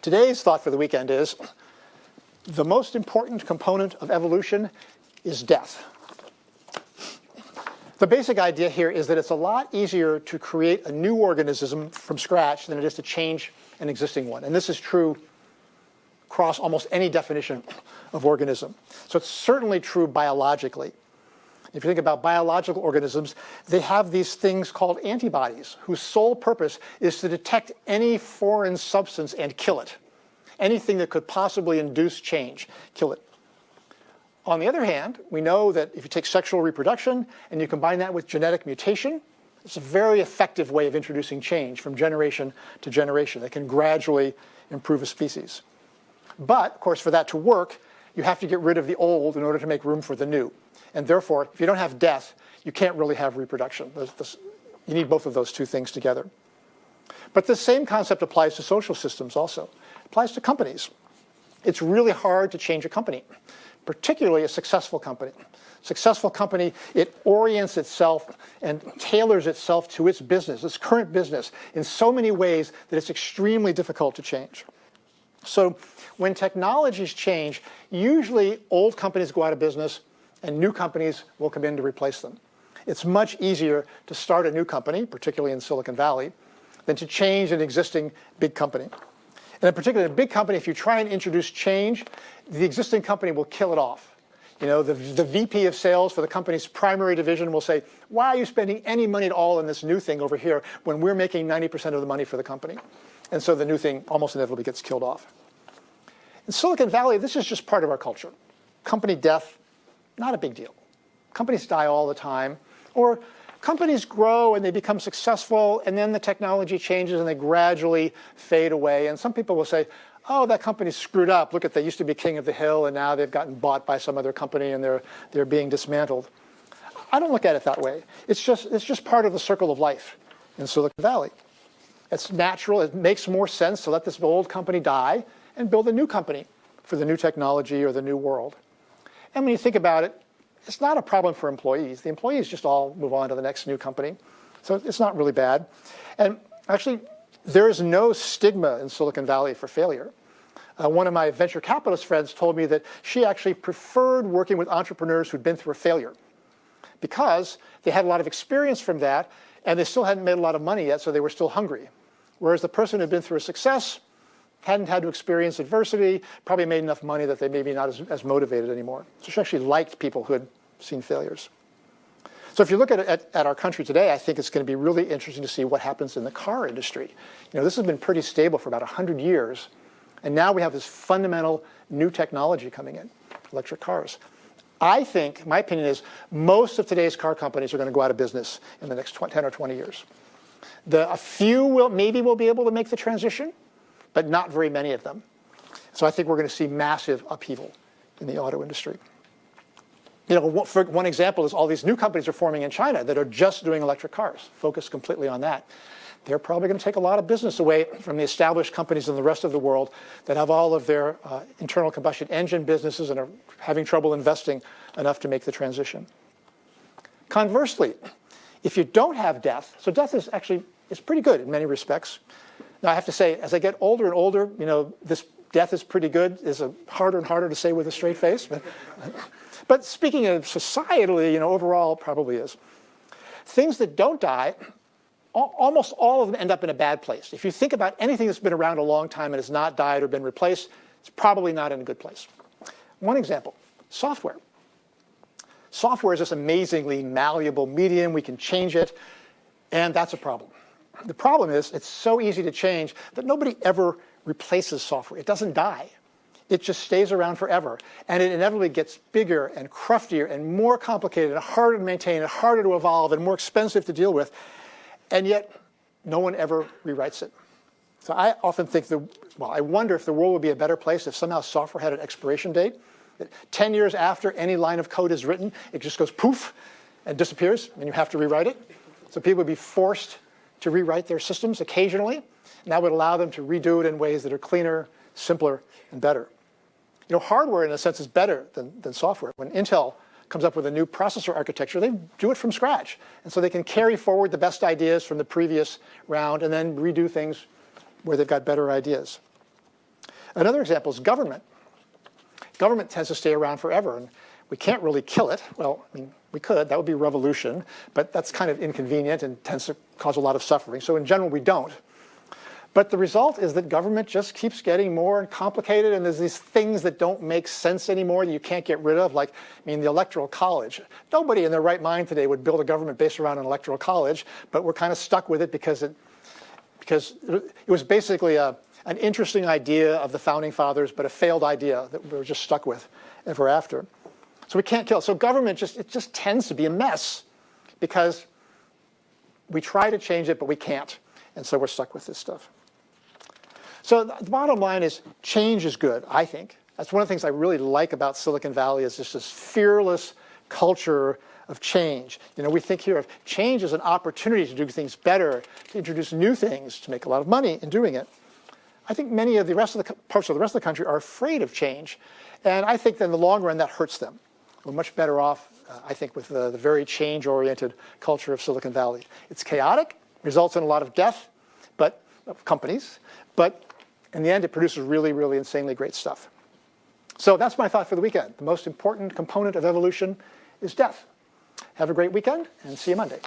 Today's thought for the weekend is, the most important component of evolution is death. The basic idea here is that it's a lot easier to create a new organism from scratch than it is to change an existing one. And this is true across almost any definition of organism. So it's certainly true biologically. If you think about biological organisms, they have these things called antibodies, whose sole purpose is to detect any foreign substance and kill it. Anything that could possibly induce change, kill it. On the other hand, we know that if you take sexual reproduction and you combine that with genetic mutation, it's a very effective way of introducing change from generation to generation. It can gradually improve a species. But, of course, for that to work, you have to get rid of the old in order to make room for the new. And therefore, if you don't have death, you can't really have reproduction. You need both of those two things together. But the same concept applies to social systems also. It applies to companies. It's really hard to change a company, particularly a successful company. Successful company, it orients itself and tailors itself to its business, its current business, in so many ways that it's extremely difficult to change. So when technologies change, usually old companies go out of business and new companies will come in to replace them. It's much easier to start a new company, particularly in Silicon Valley, than to change an existing big company. And in particular, a big company, if you try and introduce change, the existing company will kill it off. You know, the VP of sales for the company's primary division will say, why are you spending any money at all in this new thing over here when we're making 90% of the money for the company? And so the new thing almost inevitably gets killed off. In Silicon Valley, this is just part of our culture. Company death, not a big deal. Companies die all the time. Or companies grow and they become successful, and then the technology changes and they gradually fade away. And some people will say, oh, that company's screwed up. Look at, they used to be king of the hill, and now they've gotten bought by some other company and they're being dismantled. I don't look at it that way. It's just part of the circle of life in Silicon Valley. It's natural. It makes more sense to let this old company die and build a new company for the new technology or the new world. And when you think about it, it's not a problem for employees. The employees just all move on to the next new company. So it's not really bad. And actually, there is no stigma in Silicon Valley for failure. One of my venture capitalist friends told me that she actually preferred working with entrepreneurs who'd been through a failure because they had a lot of experience from that, and they still hadn't made a lot of money yet, so they were still hungry. Whereas the person who'd been through a success hadn't had to experience adversity, probably made enough money that they may be not as motivated anymore. So she actually liked people who had seen failures. So if you look at our country today, I think it's going to be really interesting to see what happens in the car industry. You know, this has been pretty stable for about 100 years, and now we have this fundamental new technology coming in, electric cars. I think, my opinion is, most of today's car companies are going to go out of business in the next 10 or 20 years. A few maybe will be able to make the transition, but not very many of them. So I think we're going to see massive upheaval in the auto industry. You know, for one example is all these new companies are forming in China that are just doing electric cars, focused completely on that. They're probably going to take a lot of business away from the established companies in the rest of the world that have all of their internal combustion engine businesses and are having trouble investing enough to make the transition. Conversely, if you don't have death, so death is pretty good in many respects. Now, I have to say, as I get older and older, you know, this death is pretty good is harder and harder to say with a straight face. But speaking of societally, you know, overall, it probably is. Things that don't die, almost all of them end up in a bad place. If you think about anything that's been around a long time and has not died or been replaced, it's probably not in a good place. One example, software. Software is this amazingly malleable medium. We can change it, and that's a problem. The problem is it's so easy to change that nobody ever replaces software. It doesn't die. It just stays around forever. And it inevitably gets bigger and cruftier and more complicated and harder to maintain and harder to evolve and more expensive to deal with. And yet, no one ever rewrites it. So I often think, I wonder if the world would be a better place if somehow software had an expiration date. That 10 years after any line of code is written, it just goes poof and disappears, and you have to rewrite it. So people would be forced to rewrite their systems occasionally, and that would allow them to redo it in ways that are cleaner, simpler, and better. You know, hardware, in a sense, is better than software. When Intel comes up with a new processor architecture, they do it from scratch. And so they can carry forward the best ideas from the previous round and then redo things where they've got better ideas. Another example is government. Government tends to stay around forever, and we can't really kill it. Well, I mean, we could. That would be revolution, but that's kind of inconvenient and tends to cause a lot of suffering. So in general, we don't. But the result is that government just keeps getting more complicated, and there's these things that don't make sense anymore that you can't get rid of, like, I mean, the Electoral College. Nobody in their right mind today would build a government based around an Electoral College, but we're kind of stuck with it because it was basically an interesting idea of the Founding Fathers, but a failed idea that we were just stuck with ever after. So we can't kill it. So government it just tends to be a mess because we try to change it, but we can't. And so we're stuck with this stuff. So the bottom line is change is good, I think. That's one of the things I really like about Silicon Valley is just this fearless culture of change. You know, we think here of change as an opportunity to do things better, to introduce new things, to make a lot of money in doing it. I think many of the rest of the parts of the rest of the country are afraid of change. And I think that in the long run, that hurts them. We're much better off, I think, with the very change-oriented culture of Silicon Valley. It's chaotic, results in a lot of death, of companies, but in the end, it produces really, really insanely great stuff. So that's my thought for the weekend. The most important component of evolution is death. Have a great weekend, and see you Monday.